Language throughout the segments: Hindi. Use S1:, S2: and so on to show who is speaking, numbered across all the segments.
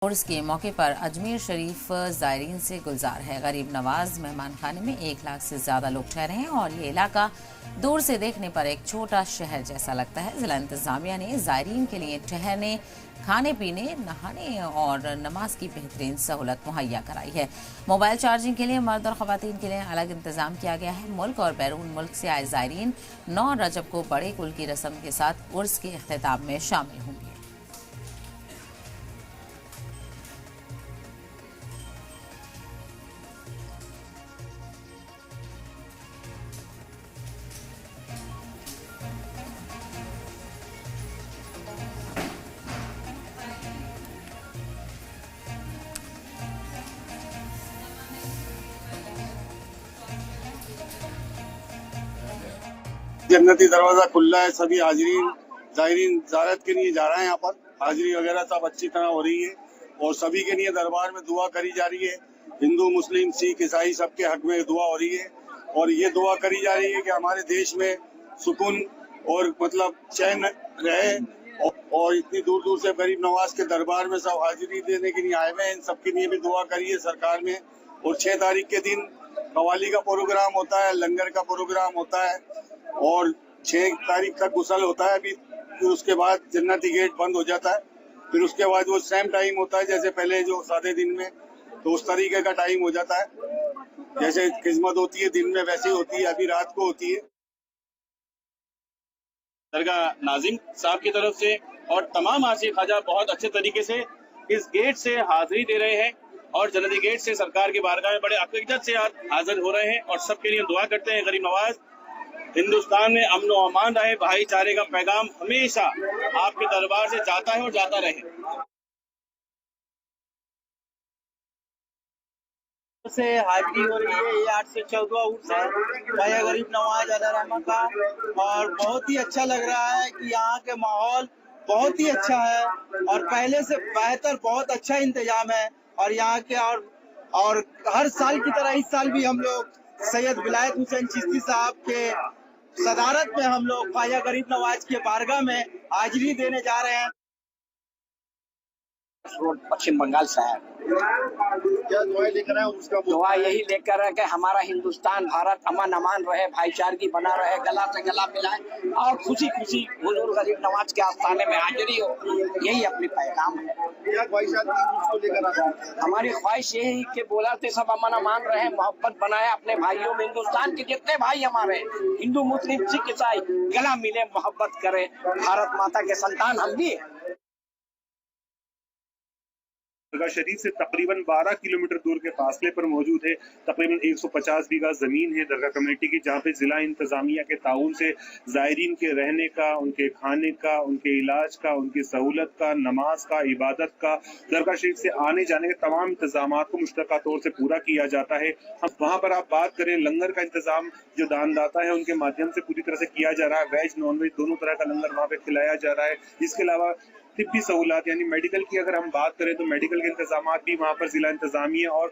S1: उर्स के मौके पर अजमेर शरीफ ज़ायरीन से गुलजार है। गरीब नवाज मेहमान खाने में 1 लाख से ज़्यादा लोग ठहरे हैं और ये इलाका दूर से देखने पर एक छोटा शहर जैसा लगता है। जिला इंतजामिया ने ज़ायरीन के लिए ठहरने, खाने पीने, नहाने और नमाज की बेहतरीन सहूलत मुहैया कराई है। मोबाइल चार्जिंग के लिए मर्द और ख़वातीन के लिए अलग इंतजाम किया गया है। मुल्क और बैरून मुल्क से आए ज़ायरीन 9 रजब को बड़े कुल की रस्म के साथ उर्स के इख्तिताम में शामिल होंगे।
S2: जन्नती दरवाजा खुला है। सभी हाजरीन ज़ायरीन ज़ियारत के लिए जा रहे हैं। यहाँ पर हाजिरी वगैरह सब अच्छी तरह हो रही है और सभी के लिए दरबार में दुआ करी जा रही है। हिंदू, मुस्लिम, सिख, ईसाई सबके हक में दुआ हो रही है और ये दुआ करी जा रही है कि हमारे देश में सुकून और चैन रहे। और इतनी दूर दूर से गरीब नवाज के दरबार में सब हाजिरी देने के लिए आए हुए हैं। इन सबके लिए भी दुआ करिए सरकार में। और 6 तारीख के दिन कवाली का प्रोग्राम होता है, लंगर का प्रोग्राम होता है और 6 तारीख तक गुसल होता है। अभी फिर उसके बाद जन्नती गेट बंद हो जाता है। फिर उसके बाद वो सेम टाइम होता है जैसे पहले जो सादे दिन में, तो उस तरीके का टाइम हो जाता है। जैसे खिदमत होती है दिन में वैसी होती है, अभी रात को होती है।
S3: दरगाह नाजिम साहब की तरफ से और तमाम आशिक ख्वाजा बहुत अच्छे तरीके से इस गेट से हाजिरी दे रहे हैं और जन्नती गेट से सरकार की बारगाह में बड़े अकीदत से हाजिर हो रहे हैं और सबके लिए दुआ करते हैं। गरीब नवाज हिंदुस्तान में अमन और अमान रहे, भाईचारे का पैगाम हमेशा आपके दरबार से जाता है और जाता रहे।
S4: से हाजिरी हो रही है। ये 8 से 14 उर्स है भाई गरीब नवाज अल्लाह रहमत का और बहुत ही अच्छा लग रहा है कि यहाँ के माहौल बहुत ही अच्छा है और पहले से बेहतर बहुत अच्छा इंतजाम है। और यहाँ के और हर साल की तरह इस साल भी हम लोग सैयद विलायत हुसैन चिश्ती साहब के सदारत में हम लोग ख्वाजा गरीब नवाज के बारगाह में हाजिरी देने जा रहे हैं।
S5: पश्चिम बंगाल से है।
S2: क्या दुआ लेकर आए? उसका
S5: दुआ यही लेकर है कि हमारा हिंदुस्तान भारत अमन अमान रहे, भाईचारगी बना रहे, गला से गला मिलाए और खुशी खुशी हुजूर गरीब नवाज के आस्थाने में हाजिरी हो। यही अपनी पैगाम है।
S2: क्या ख्वाहिशात थी उसको लेकर आए?
S5: हमारी ख्वाहिश यही कि बोला थे सब अमन अमान रहे, मोहब्बत बनाए अपने भाइयों में। हिंदुस्तान के जितने भाई हमारे हिंदू, मुस्लिम, सिख, ईसाई गला मिले, मोहब्बत करे। भारत माता के संतान हम भी है।
S3: दरगाह शरीफ से तकरीबन 12 किलोमीटर दूर के फासले पर मौजूद है। तकरीबन 150 बीघा जमीन है दरगाह कमेटी की, जहाँ पे जिला इंतजामिया के ताउन से ज़ायरीन के रहने का, उनके खाने का, उनके इलाज का, उनकी सहूलत का, नमाज का, इबादत का, दरगाह शरीफ से आने जाने के तमाम इंतजाम को मुश्तरका तौर से पूरा किया जाता है। हम वहाँ पर आप बात करें लंगर का इंतजाम जो दानदाता है उनके माध्यम से पूरी तरह से किया जा रहा है। वेज नॉन वेज दोनों तरह का लंगर वहाँ पे खिलाया जा रहा है। इसके अलावा तिब्बी सहूलत यानी मेडिकल की अगर हम बात करें तो मेडिकल के इंतजाम भी वहाँ पर जिला इंतजामिया और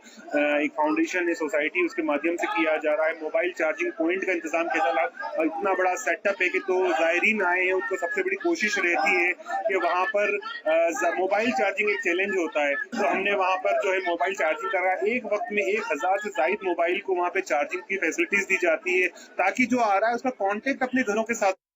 S3: एक फाउंडेशन है सोसाइटी, उसके माध्यम से किया जा रहा है। मोबाइल चार्जिंग पॉइंट का इंतजाम किया जा रहा है और इतना बड़ा सेटअप है कि तो ज़ायरीन आए हैं उनको सबसे बड़ी कोशिश रहती है कि वहाँ पर मोबाइल चार्जिंग एक चैलेंज होता है, तो हमने वहाँ पर जो है मोबाइल चार्जिंग कर रहा है। एक वक्त में 1000 से ज़ायद मोबाइल को वहाँ पे चार्जिंग की फैसिलिटीज दी जाती है ताकि जो आ रहा है उसका कॉन्टेक्ट अपने घरों के साथ